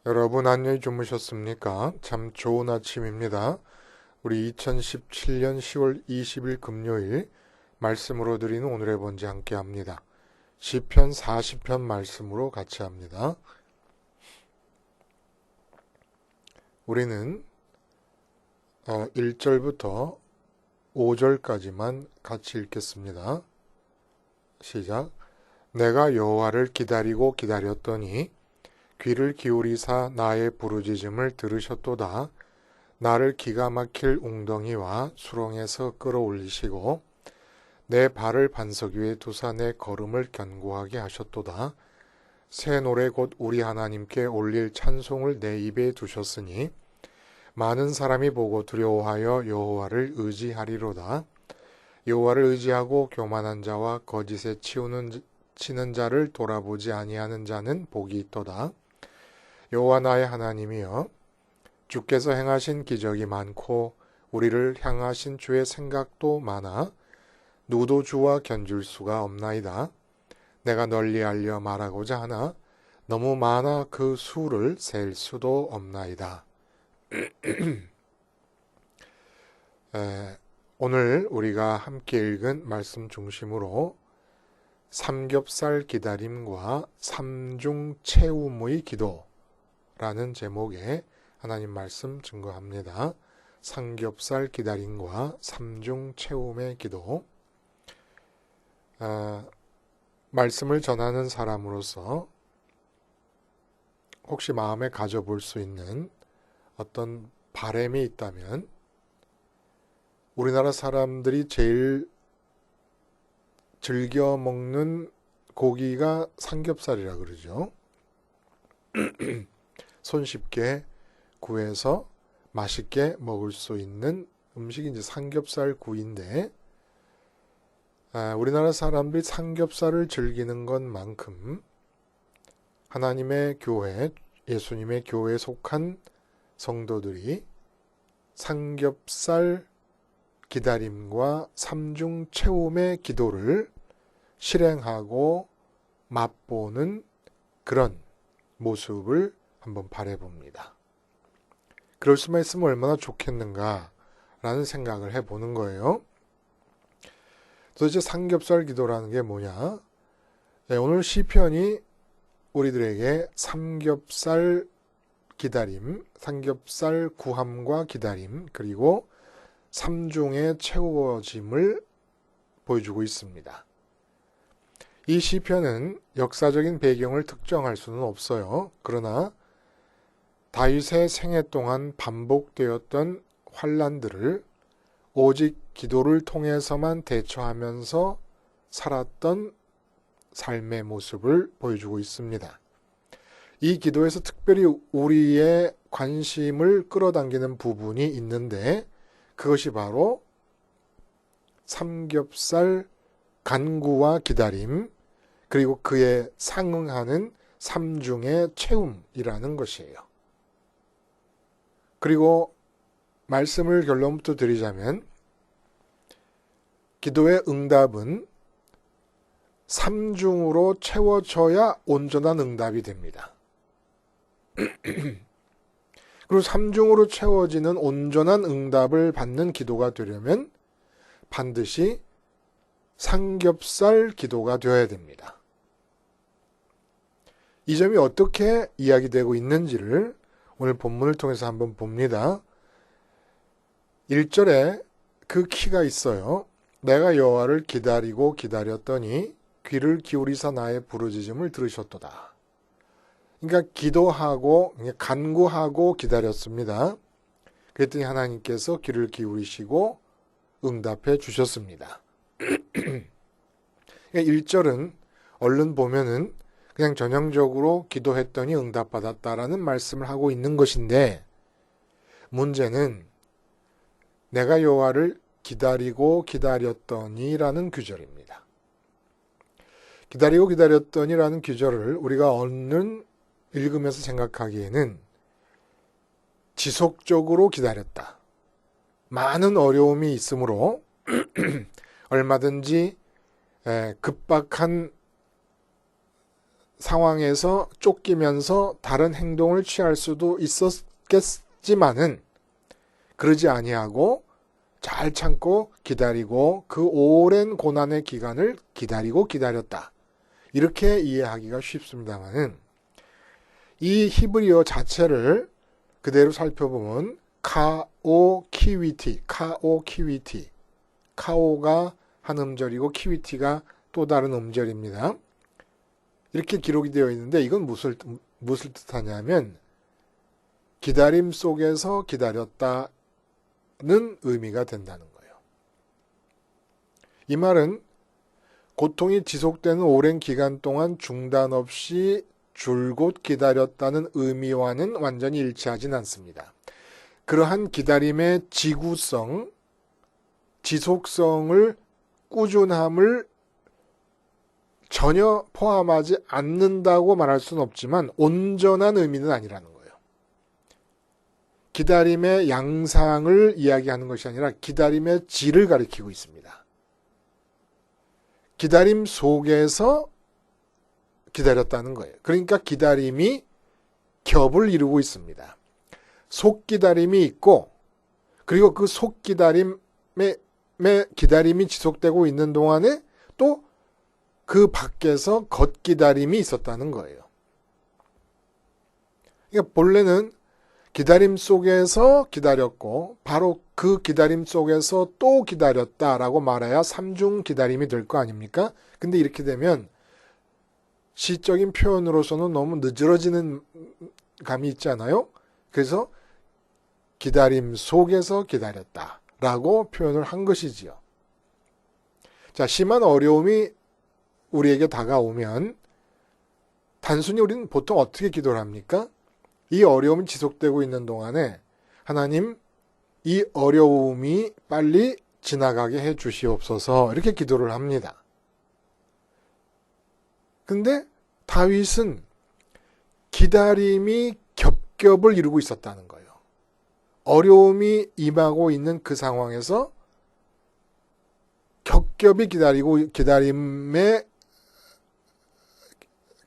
여러분 안녕히 주무셨습니까? 참 좋은 아침입니다. 우리 2017년 10월 20일 금요일 말씀으로 드리는 오늘의 번제 함께 합니다. 시편 40편 말씀으로 같이 합니다. 우리는 1절부터 5절까지만 같이 읽겠습니다. 시작. 내가 여호와를 기다리고 기다렸더니 귀를 기울이사 나의 부르짖음을 들으셨도다. 나를 기가 막힐 웅덩이와 수렁에서 끌어올리시고 내 발을 반석 위에 두사 내 걸음을 견고하게 하셨도다. 새 노래 곧 우리 하나님께 올릴 찬송을 내 입에 두셨으니 많은 사람이 보고 두려워하여 여호와를 의지하리로다. 여호와를 의지하고 교만한 자와 거짓에 치는 자를 돌아보지 아니하는 자는 복이 있도다. 여호와 나의 하나님이여, 주께서 행하신 기적이 많고 우리를 향하신 주의 생각도 많아 누구도 주와 견줄 수가 없나이다. 내가 널리 알려 말하고자 하나 너무 많아 그 수를 셀 수도 없나이다. 오늘 우리가 함께 읽은 말씀 중심으로 삼겹살 기다림과 삼중 채움의 기도라는 제목의 하나님 말씀 증거합니다. 삼겹살 기다림과 삼중 채움의 기도. 말씀을 전하는 사람으로서 혹시 마음에 가져볼 수 있는 어떤 바람이 있다면 우리나라 사람들이 제일 즐겨 먹는 고기가 삼겹살이라 그러죠. 손쉽게 구해서 맛있게 먹을 수 있는 음식이 이제 삼겹살 구이인데, 우리나라 사람들이 삼겹살을 즐기는 것만큼 하나님의 교회, 예수님의 교회에 속한 성도들이 삼겹살 기다림과 삼중 채움의 기도를 실행하고 맛보는 그런 모습을 한번 바라봅니다. 그럴 수만 있으면 얼마나 좋겠는가라는 생각을 해보는 거예요. 도대체 삼겹살 기도라는 게 뭐냐? 오늘 시편이 우리들에게 삼겹살 기다림, 삼겹살 구함과 기다림, 그리고 삼중의 채워짐을 보여주고 있습니다. 이 시편은 역사적인 배경을 특정할 수는 없어요. 그러나 다윗의 생애 동안 반복되었던 환난들을 오직 기도를 통해서만 대처하면서 살았던 삶의 모습을 보여주고 있습니다. 이 기도에서 특별히 우리의 관심을 끌어당기는 부분이 있는데 그것이 바로 삼겹살 간구와 기다림, 그리고 그에 상응하는 삼중의 채움이라는 것이에요. 그리고 말씀을 결론부터 드리자면 기도의 응답은 삼중으로 채워져야 온전한 응답이 됩니다. 그리고 삼중으로 채워지는 온전한 응답을 받는 기도가 되려면 반드시 삼겹살 기도가 되어야 됩니다. 이 점이 어떻게 이야기되고 있는지를 오늘 본문을 통해서 한번 봅니다. 1절에 그 키가 있어요. 내가 여호와를 기다리고 기다렸더니 귀를 기울이사 나의 부르짖음을 들으셨도다. 그러니까 기도하고 간구하고 기다렸습니다. 그랬더니 하나님께서 귀를 기울이시고 응답해 주셨습니다. 1절은 얼른 보면은 그냥 전형적으로 기도했더니 응답받았다라는 말씀을 하고 있는 것인데, 문제는 내가 여호와를 기다리고 기다렸더니라는 구절입니다. 기다리고 기다렸더니라는 구절을 우리가 얼른 읽으면서 생각하기에는 지속적으로 기다렸다. 많은 어려움이 있으므로 얼마든지 급박한 상황에서 쫓기면서 다른 행동을 취할 수도 있었겠지만은 그러지 아니하고 잘 참고 기다리고 그 오랜 고난의 기간을 기다리고 기다렸다. 이렇게 이해하기가 쉽습니다만은 이 히브리어 자체를 그대로 살펴보면 카오키위티, 카오가 한 음절이고 키위티가 또 다른 음절입니다. 이렇게 기록이 되어 있는데 이건 무엇을 뜻하냐면 기다림 속에서 기다렸다는 의미가 된다는 거예요. 이 말은 고통이 지속되는 오랜 기간 동안 중단 없이 줄곧 기다렸다는 의미와는 완전히 일치하진 않습니다. 그러한 기다림의 지구성, 지속성을 꾸준함을 전혀 포함하지 않는다고 말할 수는 없지만 온전한 의미는 아니라는 거예요. 기다림의 양상을 이야기하는 것이 아니라 기다림의 질을 가리키고 있습니다. 기다림 속에서 기다렸다는 거예요. 그러니까 기다림이 겹을 이루고 있습니다. 속기다림이 있고 그리고 그 속기다림의 기다림이 지속되고 있는 동안에 또 그 밖에서 겉기다림이 있었다는 거예요. 그러니까 본래는 기다림 속에서 기다렸고 바로 그 기다림 속에서 또 기다렸다라고 말해야 삼중 기다림이 될 거 아닙니까? 근데 이렇게 되면 시적인 표현으로서는 너무 늦어지는 감이 있잖아요. 그래서 기다림 속에서 기다렸다라고 표현을 한 것이지요. 자, 심한 어려움이 우리에게 다가오면 단순히 우리는 보통 어떻게 기도를 합니까? 이 어려움이 지속되고 있는 동안에 하나님 이 어려움이 빨리 지나가게 해 주시옵소서 이렇게 기도를 합니다. 근데 다윗은 기다림이 겹겹을 이루고 있었다는 거예요. 어려움이 임하고 있는 그 상황에서 겹겹이 기다림에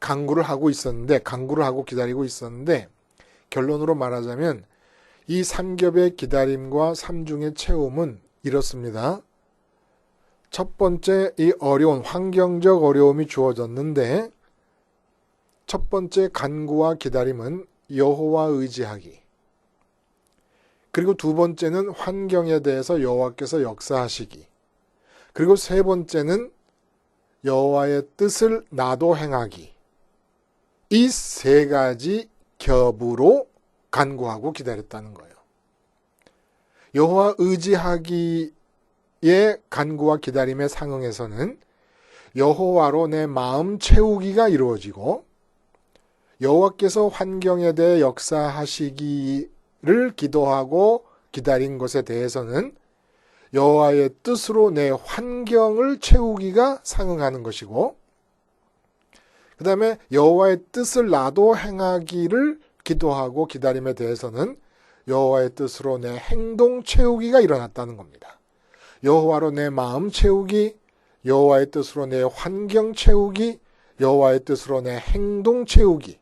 강구를 하고 기다리고 있었는데 결론으로 말하자면 이 삼겹의 기다림과 삼중의 채움은 이렇습니다. 첫 번째 이 환경적 어려움이 주어졌는데 첫 번째 간구와 기다림은 여호와 의지하기. 그리고 두 번째는 환경에 대해서 여호와께서 역사하시기. 그리고 세 번째는 여호와의 뜻을 나도 행하기. 이 세 가지 겹으로 간구하고 기다렸다는 거예요. 여호와 의지하기의 간구와 기다림의 상응에서는 여호와로 내 마음 채우기가 이루어지고 여호와께서 환경에 대해 역사하시기를 기도하고 기다린 것에 대해서는 여호와의 뜻으로 내 환경을 채우기가 상응하는 것이고 그 다음에 여호와의 뜻을 나도 행하기를 기도하고 기다림에 대해서는 여호와의 뜻으로 내 행동 채우기가 일어났다는 겁니다. 여호와로 내 마음 채우기, 여호와의 뜻으로 내 환경 채우기, 여호와의 뜻으로 내 행동 채우기.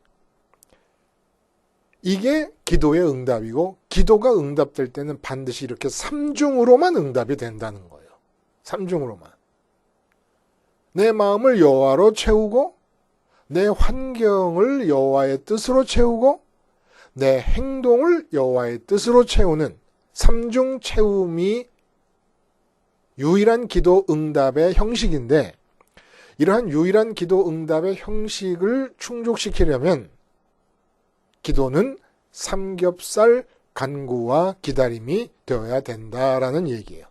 이게 기도의 응답이고 기도가 응답될 때는 반드시 이렇게 삼중으로만 응답이 된다는 거예요. 삼중으로만. 내 마음을 여호와로 채우고 내 환경을 여호와의 뜻으로 채우고 내 행동을 여호와의 뜻으로 채우는 삼중 채움이 유일한 기도 응답의 형식인데 이러한 유일한 기도 응답의 형식을 충족시키려면 기도는 삼겹살 간구와 기다림이 되어야 된다라는 얘기예요.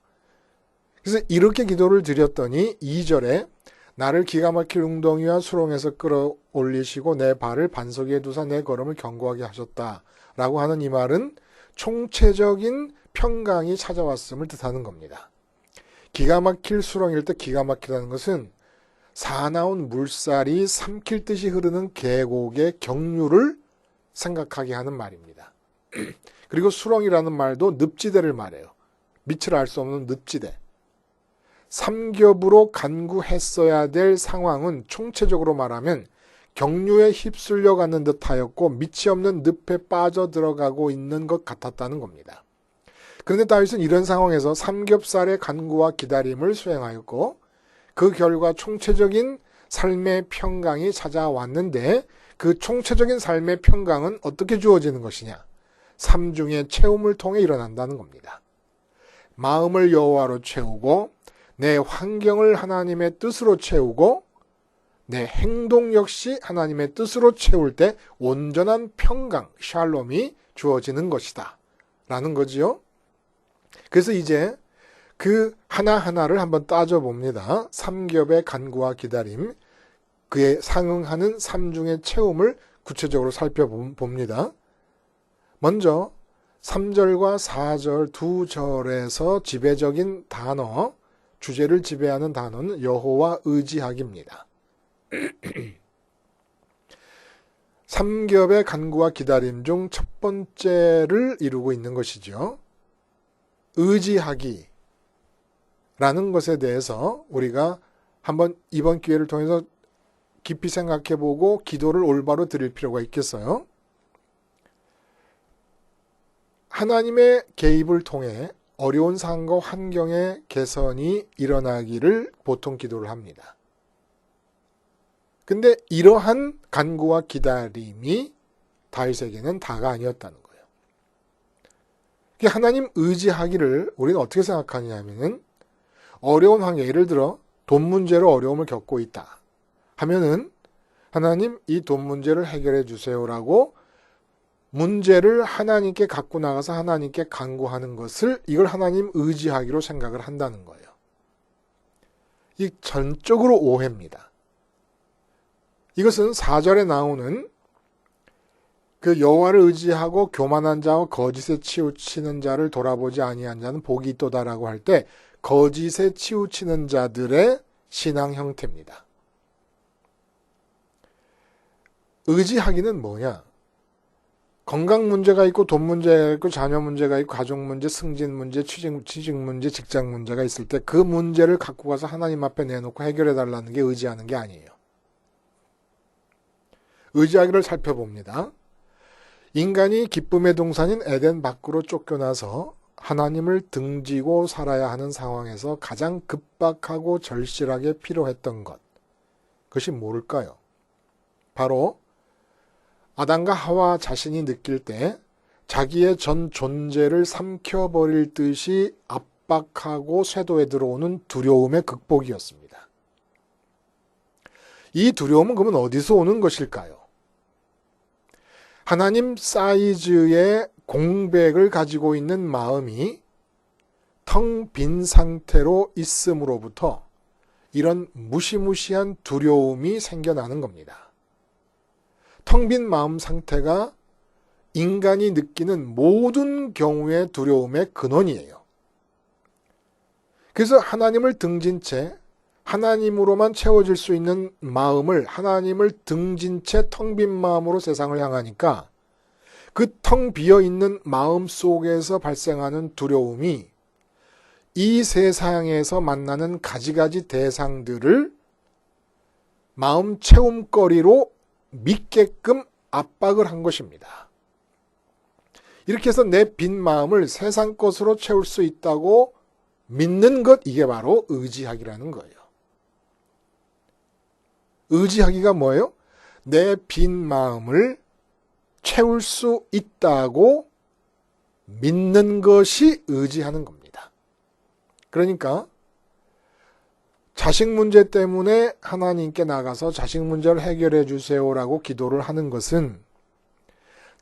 그래서 이렇게 기도를 드렸더니 2절에 나를 기가 막힐 웅덩이와 수렁에서 끌어올리시고 내 발을 반석 위에 두사 내 걸음을 견고하게 하셨다라고 하는 이 말은 총체적인 평강이 찾아왔음을 뜻하는 겁니다. 기가 막힐 수렁일 때 기가 막히다는 것은 사나운 물살이 삼킬 듯이 흐르는 계곡의 경류를 생각하게 하는 말입니다. 그리고 수렁이라는 말도 늪지대를 말해요. 밑을 알 수 없는 늪지대. 삼겹으로 간구했어야 될 상황은 총체적으로 말하면 경류에 휩쓸려 가는 듯하였고 밑이 없는 늪에 빠져 들어가고 있는 것 같았다는 겁니다. 그런데 다윗은 이런 상황에서 삼겹살의 간구와 기다림을 수행하였고 그 결과 총체적인 삶의 평강이 찾아왔는데 그 총체적인 삶의 평강은 어떻게 주어지는 것이냐? 삼중의 채움을 통해 일어난다는 겁니다. 마음을 여호와로 채우고 내 환경을 하나님의 뜻으로 채우고 내 행동 역시 하나님의 뜻으로 채울 때 온전한 평강, 샬롬이 주어지는 것이다 라는 거지요. 그래서 이제 그 하나하나를 한번 따져봅니다. 삼겹의 간구와 기다림, 그에 상응하는 삼중의 채움을 구체적으로 살펴봅니다. 먼저 3절과 4절 두 절에서 지배적인 단어, 주제를 지배하는 단어는 여호와 의지하기입니다. 삼겹의 간구와 기다림 중 첫 번째를 이루고 있는 것이죠. 의지하기라는 것에 대해서 우리가 한번 이번 기회를 통해서 깊이 생각해보고 기도를 올바로 드릴 필요가 있겠어요. 하나님의 개입을 통해 어려운 상황과 환경의 개선이 일어나기를 보통 기도를 합니다. 근데 이러한 간구와 기다림이 다윗에게는 다가 아니었다는 거예요. 하나님 의지하기를 우리는 어떻게 생각하냐면은 어려운 환경, 예를 들어 돈 문제로 어려움을 겪고 있다 하면은 하나님 이 돈 문제를 해결해 주세요라고 문제를 하나님께 갖고 나가서 하나님께 간구하는 것을 이걸 하나님 의지하기로 생각을 한다는 거예요. 이 전적으로 오해입니다. 이것은 4절에 나오는 그 여호와를 의지하고 교만한 자와 거짓에 치우치는 자를 돌아보지 아니한 자는 복이 있도다라고 할 때 거짓에 치우치는 자들의 신앙 형태입니다. 의지하기는 뭐냐? 건강 문제가 있고 돈 문제가 있고 자녀 문제가 있고 가족 문제, 승진 문제, 취직 문제, 직장 문제가 있을 때 그 문제를 갖고 가서 하나님 앞에 내놓고 해결해 달라는 게 의지하는 게 아니에요. 의지하기를 살펴봅니다. 인간이 기쁨의 동산인 에덴 밖으로 쫓겨나서 하나님을 등지고 살아야 하는 상황에서 가장 급박하고 절실하게 필요했던 것, 그것이 뭘까요? 바로 아담과 하와 자신이 느낄 때 자기의 전 존재를 삼켜버릴 듯이 압박하고 쇄도에 들어오는 두려움의 극복이었습니다. 이 두려움은 그러면 어디서 오는 것일까요? 하나님 사이즈의 공백을 가지고 있는 마음이 텅 빈 상태로 있음으로부터 이런 무시무시한 두려움이 생겨나는 겁니다. 텅 빈 마음 상태가 인간이 느끼는 모든 경우의 두려움의 근원이에요. 그래서 하나님을 등진 채 하나님으로만 채워질 수 있는 마음을 하나님을 등진 채 텅 빈 마음으로 세상을 향하니까 그 텅 비어있는 마음 속에서 발생하는 두려움이 이 세상에서 만나는 가지가지 대상들을 마음 채움거리로 믿게끔 압박을 한 것입니다. 이렇게 해서 내 빈 마음을 세상 것으로 채울 수 있다고 믿는 것, 이게 바로 의지하기라는 거예요. 의지하기가 뭐예요? 내 빈 마음을 채울 수 있다고 믿는 것이 의지하는 겁니다. 그러니까 자식 문제 때문에 하나님께 나가서 자식 문제를 해결해 주세요라고 기도를 하는 것은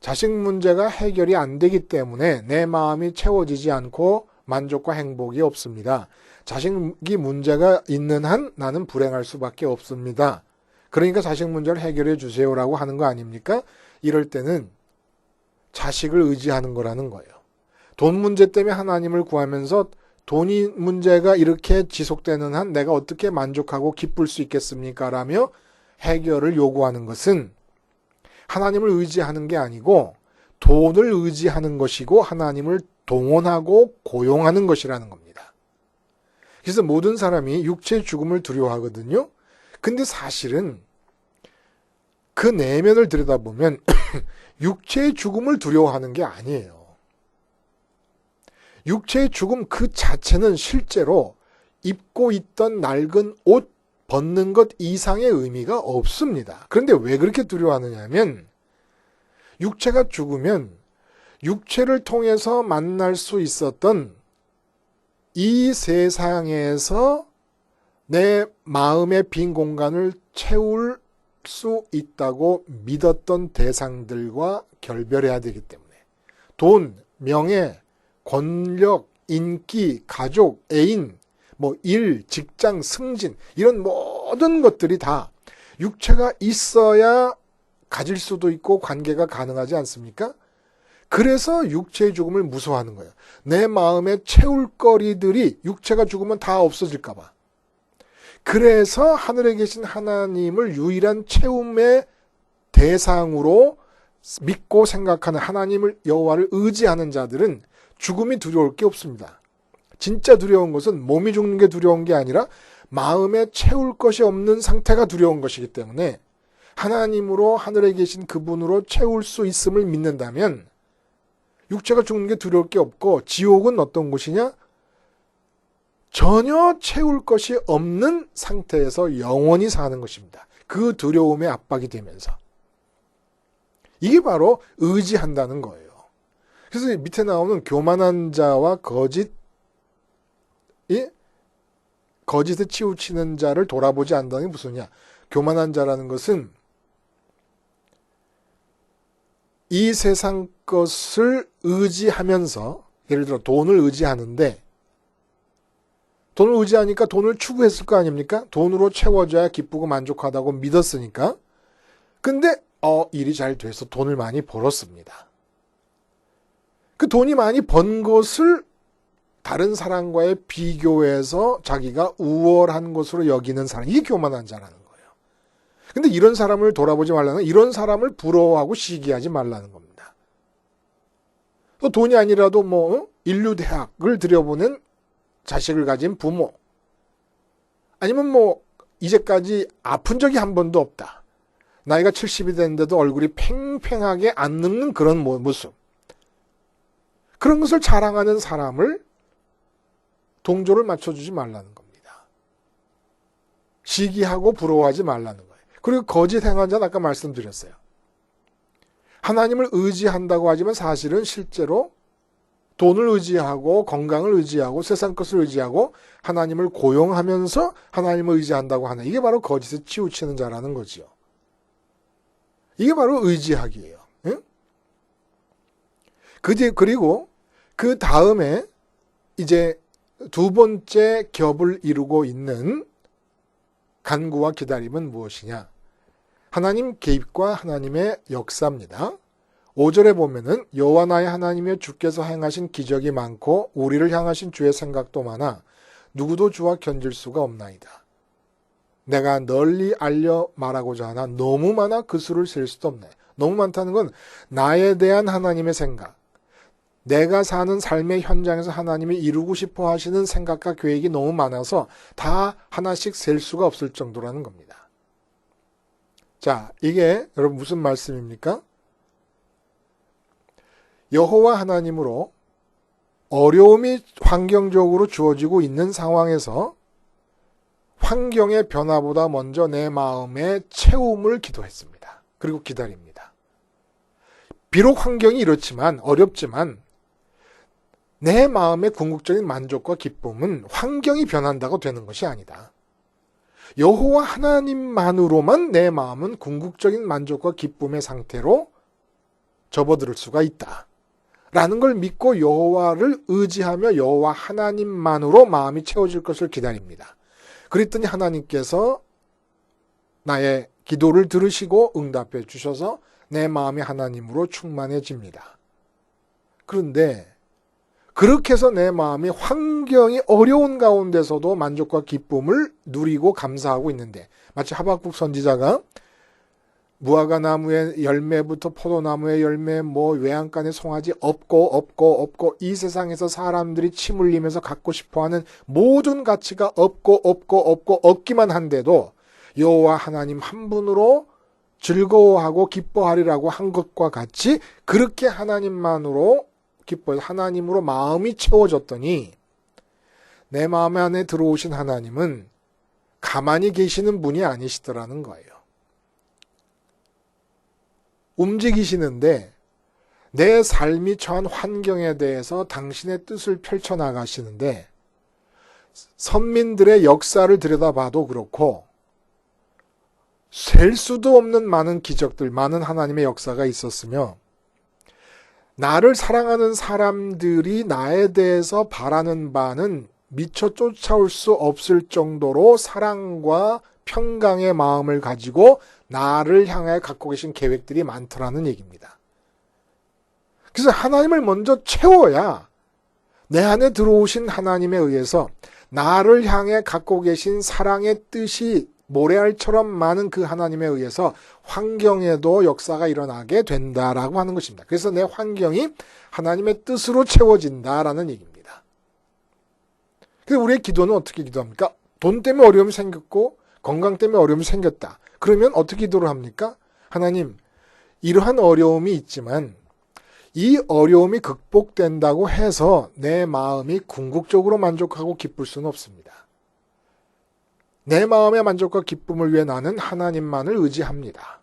자식 문제가 해결이 안 되기 때문에 내 마음이 채워지지 않고 만족과 행복이 없습니다. 자식이 문제가 있는 한 나는 불행할 수밖에 없습니다. 그러니까 자식 문제를 해결해 주세요라고 하는 거 아닙니까? 이럴 때는 자식을 의지하는 거라는 거예요. 돈 문제 때문에 하나님을 구하면서 돈이 문제가 이렇게 지속되는 한 내가 어떻게 만족하고 기쁠 수 있겠습니까? 라며 해결을 요구하는 것은 하나님을 의지하는 게 아니고 돈을 의지하는 것이고 하나님을 동원하고 고용하는 것이라는 겁니다. 그래서 모든 사람이 육체의 죽음을 두려워하거든요. 근데 사실은 그 내면을 들여다보면 육체의 죽음을 두려워하는 게 아니에요. 육체의 죽음 그 자체는 실제로 입고 있던 낡은 옷 벗는 것 이상의 의미가 없습니다. 그런데 왜 그렇게 두려워하느냐 하면 육체가 죽으면 육체를 통해서 만날 수 있었던 이 세상에서 내 마음의 빈 공간을 채울 수 있다고 믿었던 대상들과 결별해야 되기 때문에 돈, 명예, 권력, 인기, 가족, 애인, 일, 직장, 승진 이런 모든 것들이 다 육체가 있어야 가질 수도 있고 관계가 가능하지 않습니까? 그래서 육체의 죽음을 무서워하는 거예요. 내 마음에 채울 거리들이 육체가 죽으면 다 없어질까 봐. 그래서 하늘에 계신 하나님을 유일한 채움의 대상으로 믿고 생각하는 하나님을 여호와를 의지하는 자들은 죽음이 두려울 게 없습니다. 진짜 두려운 것은 몸이 죽는 게 두려운 게 아니라 마음에 채울 것이 없는 상태가 두려운 것이기 때문에 하나님으로 하늘에 계신 그분으로 채울 수 있음을 믿는다면 육체가 죽는 게 두려울 게 없고 지옥은 어떤 곳이냐? 전혀 채울 것이 없는 상태에서 영원히 사는 것입니다. 그 두려움에 압박이 되면서. 이게 바로 의지한다는 거예요. 그래서 밑에 나오는 교만한 자와 거짓에 치우치는 자를 돌아보지 않는다는 게 무슨냐? 교만한 자라는 것은 이 세상 것을 의지하면서 예를 들어 돈을 의지하는데 돈을 의지하니까 돈을 추구했을 거 아닙니까? 돈으로 채워줘야 기쁘고 만족하다고 믿었으니까. 근데 일이 잘 돼서 돈을 많이 벌었습니다. 그 돈이 많이 번 것을 다른 사람과의 비교해서 자기가 우월한 것으로 여기는 사람, 이게 교만한 자라는 거예요. 근데 이런 사람을 돌아보지 말라는, 이런 사람을 부러워하고 시기하지 말라는 겁니다. 또 돈이 아니라도 인류대학을 들여보낸 자식을 가진 부모, 아니면 이제까지 아픈 적이 한 번도 없다. 나이가 70이 됐는데도 얼굴이 팽팽하게 안 늙는 그런 모습. 그런 것을 자랑하는 사람을 동조를 맞춰주지 말라는 겁니다. 시기하고 부러워하지 말라는 거예요. 그리고 거짓 행한 자는 아까 말씀드렸어요. 하나님을 의지한다고 하지만 사실은 실제로 돈을 의지하고 건강을 의지하고 세상 것을 의지하고 하나님을 고용하면서 하나님을 의지한다고 하는, 이게 바로 거짓에 치우치는 자라는 거지요. 이게 바로 의지하기예요. 응? 그리고 그 다음에 이제 두 번째 겹을 이루고 있는 간구와 기다림은 무엇이냐? 하나님 개입과 하나님의 역사입니다. 5절에 보면은 여호와 나의 하나님이여 주께서 행하신 기적이 많고 우리를 향하신 주의 생각도 많아 누구도 주와 견질 수가 없나이다. 내가 널리 알려 말하고자 하나 너무 많아 그 수를 셀 수도 없네. 너무 많다는 건 나에 대한 하나님의 생각, 내가 사는 삶의 현장에서 하나님이 이루고 싶어 하시는 생각과 계획이 너무 많아서 다 하나씩 셀 수가 없을 정도라는 겁니다. 자, 이게 여러분 무슨 말씀입니까? 여호와 하나님으로 어려움이 환경적으로 주어지고 있는 상황에서 환경의 변화보다 먼저 내 마음의 채움을 기도했습니다. 그리고 기다립니다. 비록 환경이 이렇지만, 어렵지만 내 마음의 궁극적인 만족과 기쁨은 환경이 변한다고 되는 것이 아니다. 여호와 하나님만으로만 내 마음은 궁극적인 만족과 기쁨의 상태로 접어들 수가 있다. 라는 걸 믿고 여호와를 의지하며 여호와 하나님만으로 마음이 채워질 것을 기다립니다. 그랬더니 하나님께서 나의 기도를 들으시고 응답해 주셔서 내 마음이 하나님으로 충만해집니다. 그런데 그렇게 해서 내 마음이 환경이 어려운 가운데서도 만족과 기쁨을 누리고 감사하고 있는데, 마치 하박국 선지자가 무화과 나무의 열매부터 포도나무의 열매, 외양간의 송아지 없고 이 세상에서 사람들이 침 흘리면서 갖고 싶어하는 모든 가치가 없고 없기만 한데도 여호와 하나님 한 분으로 즐거워하고 기뻐하리라고 한 것과 같이 그렇게 하나님만으로 기뻐해서 하나님으로 마음이 채워졌더니 내 마음 안에 들어오신 하나님은 가만히 계시는 분이 아니시더라는 거예요. 움직이시는데 내 삶이 처한 환경에 대해서 당신의 뜻을 펼쳐나가시는데 선민들의 역사를 들여다봐도 그렇고 셀 수도 없는 많은 기적들, 많은 하나님의 역사가 있었으며 나를 사랑하는 사람들이 나에 대해서 바라는 바는 미처 쫓아올 수 없을 정도로 사랑과 평강의 마음을 가지고 나를 향해 갖고 계신 계획들이 많더라는 얘기입니다. 그래서 하나님을 먼저 채워야 내 안에 들어오신 하나님에 의해서 나를 향해 갖고 계신 사랑의 뜻이 모래알처럼 많은 그 하나님에 의해서 환경에도 역사가 일어나게 된다라고 하는 것입니다. 그래서 내 환경이 하나님의 뜻으로 채워진다라는 얘기입니다. 그래서 우리의 기도는 어떻게 기도합니까? 돈 때문에 어려움이 생겼고 건강 때문에 어려움이 생겼다. 그러면 어떻게 기도를 합니까? 하나님, 이러한 어려움이 있지만 이 어려움이 극복된다고 해서 내 마음이 궁극적으로 만족하고 기쁠 수는 없습니다. 내 마음의 만족과 기쁨을 위해 나는 하나님만을 의지합니다.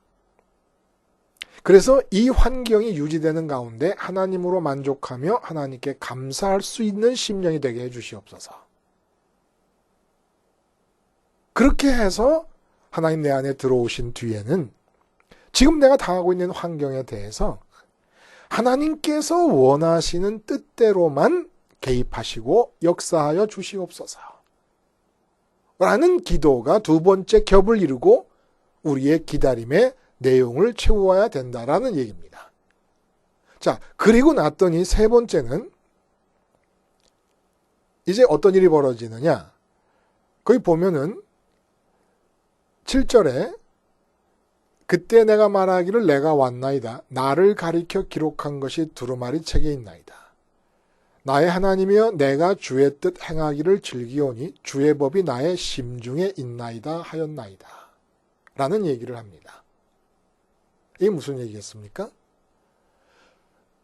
그래서 이 환경이 유지되는 가운데 하나님으로 만족하며 하나님께 감사할 수 있는 심령이 되게 해주시옵소서. 그렇게 해서 하나님 내 안에 들어오신 뒤에는 지금 내가 당하고 있는 환경에 대해서 하나님께서 원하시는 뜻대로만 개입하시고 역사하여 주시옵소서. 라는 기도가 두 번째 겹을 이루고 우리의 기다림의 내용을 채워야 된다라는 얘기입니다. 자, 그리고 났더니 세 번째는 이제 어떤 일이 벌어지느냐. 거기 보면은 7절에 그때 내가 말하기를 내가 왔나이다. 나를 가리켜 기록한 것이 두루마리 책에 있나이다. 나의 하나님이여 내가 주의 뜻 행하기를 즐기오니 주의 법이 나의 심중에 있나이다 하였나이다. 라는 얘기를 합니다. 이게 무슨 얘기겠습니까?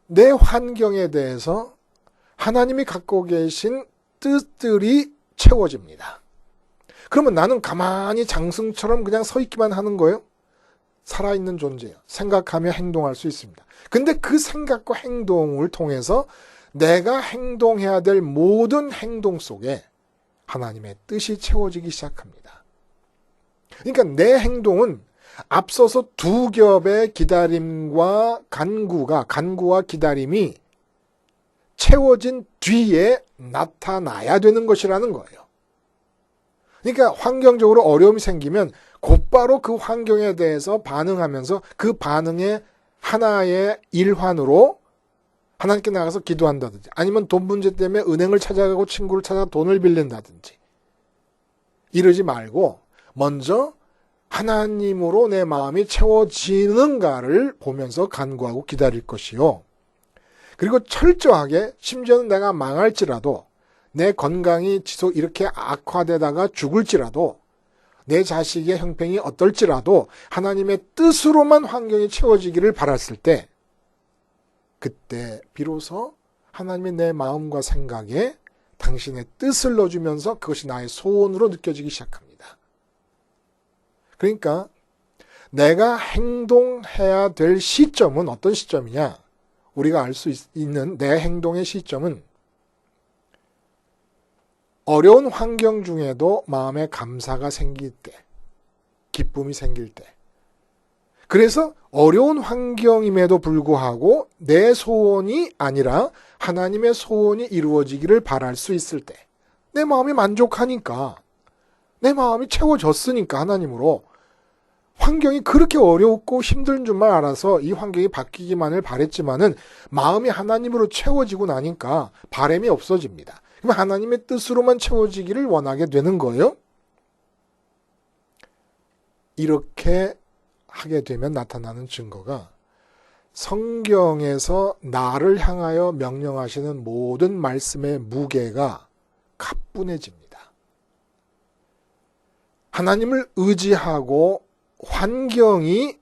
내 환경에 대해서 하나님이 갖고 계신 뜻들이 채워집니다. 그러면 나는 가만히 장승처럼 그냥 서 있기만 하는 거예요? 살아있는 존재예요. 생각하며 행동할 수 있습니다. 근데 그 생각과 행동을 통해서 내가 행동해야 될 모든 행동 속에 하나님의 뜻이 채워지기 시작합니다. 그러니까 내 행동은 앞서서 두 겹의 기다림과 간구와 기다림이 채워진 뒤에 나타나야 되는 것이라는 거예요. 그러니까 환경적으로 어려움이 생기면 곧바로 그 환경에 대해서 반응하면서 그 반응의 하나의 일환으로 하나님께 나가서 기도한다든지 아니면 돈 문제 때문에 은행을 찾아가고 친구를 찾아 돈을 빌린다든지 이러지 말고 먼저 하나님으로 내 마음이 채워지는가를 보면서 간구하고 기다릴 것이요. 그리고 철저하게 심지어는 내가 망할지라도 내 건강이 지속 이렇게 악화되다가 죽을지라도 내 자식의 형편이 어떨지라도 하나님의 뜻으로만 환경이 채워지기를 바랐을 때 그때 비로소 하나님이 내 마음과 생각에 당신의 뜻을 넣어주면서 그것이 나의 소원으로 느껴지기 시작합니다. 그러니까 내가 행동해야 될 시점은 어떤 시점이냐? 우리가 알 수 있는 내 행동의 시점은 어려운 환경 중에도 마음에 감사가 생길 때, 기쁨이 생길 때. 그래서 어려운 환경임에도 불구하고 내 소원이 아니라 하나님의 소원이 이루어지기를 바랄 수 있을 때, 내 마음이 만족하니까, 내 마음이 채워졌으니까 하나님으로 환경이 그렇게 어렵고 힘든 줄만 알아서 이 환경이 바뀌기만을 바랬지만은 마음이 하나님으로 채워지고 나니까 바람이 없어집니다. 그럼 하나님의 뜻으로만 채워지기를 원하게 되는 거예요. 이렇게 하게 되면 나타나는 증거가 성경에서 나를 향하여 명령하시는 모든 말씀의 무게가 가뿐해집니다. 하나님을 의지하고 환경이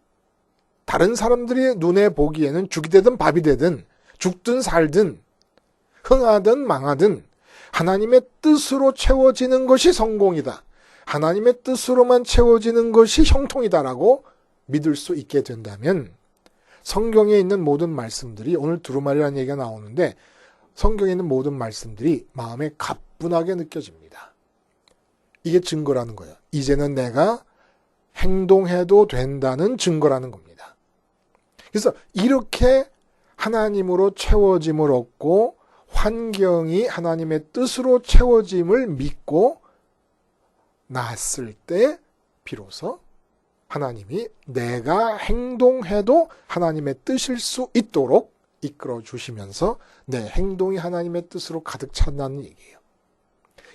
다른 사람들이 눈에 보기에는 죽이 되든 밥이 되든 죽든 살든 흥하든 망하든 하나님의 뜻으로 채워지는 것이 성공이다. 하나님의 뜻으로만 채워지는 것이 형통이다라고 믿을 수 있게 된다면 성경에 있는 모든 말씀들이, 오늘 두루마리라는 얘기가 나오는데 성경에 있는 모든 말씀들이 마음에 가뿐하게 느껴집니다. 이게 증거라는 거예요. 이제는 내가 행동해도 된다는 증거라는 겁니다. 그래서 이렇게 하나님으로 채워짐을 얻고 환경이 하나님의 뜻으로 채워짐을 믿고 났을 때 비로소 하나님이 내가 행동해도 하나님의 뜻일 수 있도록 이끌어 주시면서 내 행동이 하나님의 뜻으로 가득 찬다는 얘기예요.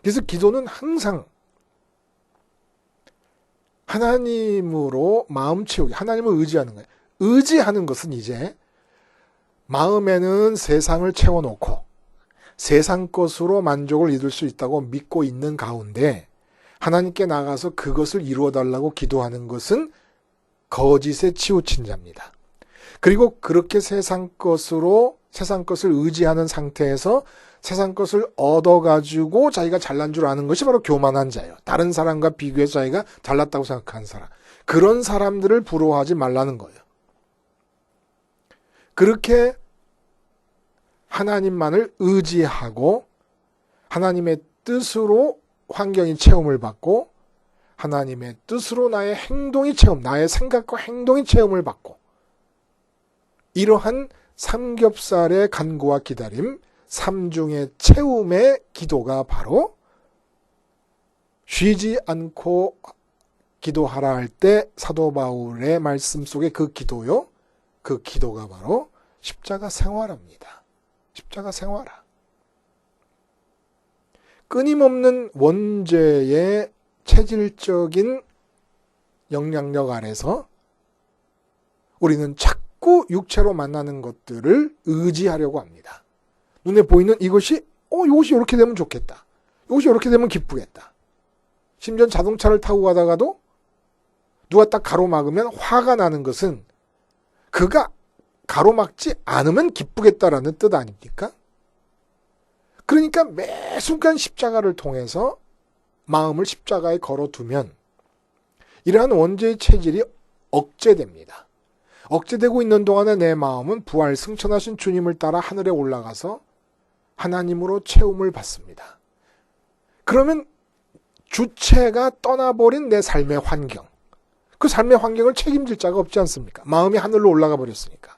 그래서 기도는 항상 하나님으로 마음 채우기, 하나님을 의지하는 거예요. 의지하는 것은 이제 마음에는 세상을 채워놓고 세상 것으로 만족을 이룰 수 있다고 믿고 있는 가운데 하나님께 나가서 그것을 이루어달라고 기도하는 것은 거짓에 치우친 자입니다. 그리고 그렇게 세상 것을 의지하는 상태에서 세상 것을 얻어가지고 자기가 잘난 줄 아는 것이 바로 교만한 자예요. 다른 사람과 비교해서 자기가 잘났다고 생각하는 사람. 그런 사람들을 부러워하지 말라는 거예요. 그렇게 하나님만을 의지하고 하나님의 뜻으로 환경이 체험을 받고 하나님의 뜻으로 나의 행동이 체험, 나의 생각과 행동이 체험을 받고 이러한 삼겹살의 간구와 기다림, 삼중의 채움의 기도가 바로 쉬지 않고 기도하라 할 때 사도 바울의 말씀 속에 그 기도요. 그 기도가 바로 십자가 생활합니다. 십자가 생활화. 끊임없는 원죄의 체질적인 영향력 아래서 우리는 자꾸 육체로 만나는 것들을 의지하려고 합니다. 눈에 보이는 이것이 이것이 이렇게 되면 좋겠다. 이것이 이렇게 되면 기쁘겠다. 심지어 자동차를 타고 가다가도 누가 딱 가로막으면 화가 나는 것은 그가 가로막지 않으면 기쁘겠다라는 뜻 아닙니까? 그러니까 매 순간 십자가를 통해서 마음을 십자가에 걸어두면 이러한 원죄의 체질이 억제됩니다. 억제되고 있는 동안에 내 마음은 부활 승천하신 주님을 따라 하늘에 올라가서 하나님으로 채움을 받습니다. 그러면 주체가 떠나버린 내 삶의 환경, 그 삶의 환경을 책임질 자가 없지 않습니까? 마음이 하늘로 올라가 버렸으니까.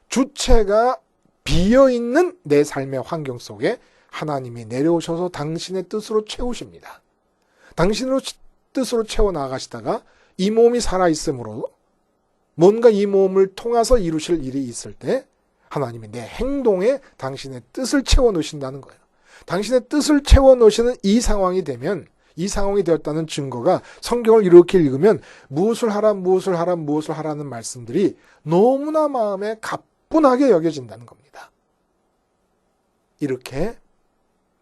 주체가 비어있는 내 삶의 환경 속에 하나님이 내려오셔서 당신의 뜻으로 채우십니다. 당신의 뜻으로 채워나가시다가 이 몸이 살아있으므로 뭔가 이 몸을 통해서 이루실 일이 있을 때 하나님이 내 행동에 당신의 뜻을 채워넣으신다는 거예요. 당신의 뜻을 채워넣으시는 이 상황이 되면, 이 상황이 되었다는 증거가 성경을 이렇게 읽으면 무엇을 하라는 말씀들이 너무나 마음에 가뿐하게 여겨진다는 겁니다. 이렇게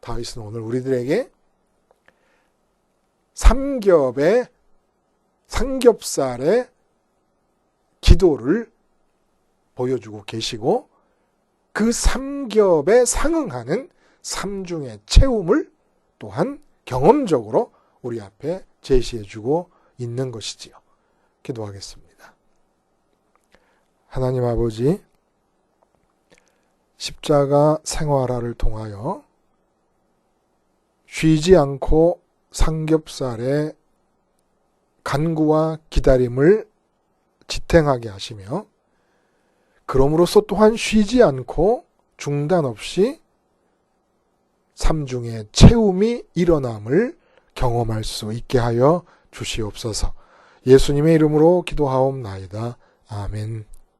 다윗은 오늘 우리들에게 삼겹살의 기도를 보여주고 계시고 그 삼겹에 상응하는 삼중의 채움을 또한 경험적으로 우리 앞에 제시해주고 있는 것이지요. 기도하겠습니다. 하나님 아버지, 십자가 생활화를 통하여 쉬지 않고 삼겹살의 간구와 기다림을 지탱하게 하시며 그럼으로써 또한 쉬지 않고 중단 없이 삼중의 채움이 일어남을 경험할 수 있게 하여 주시옵소서. 예수님의 이름으로 기도하옵나이다. 아멘.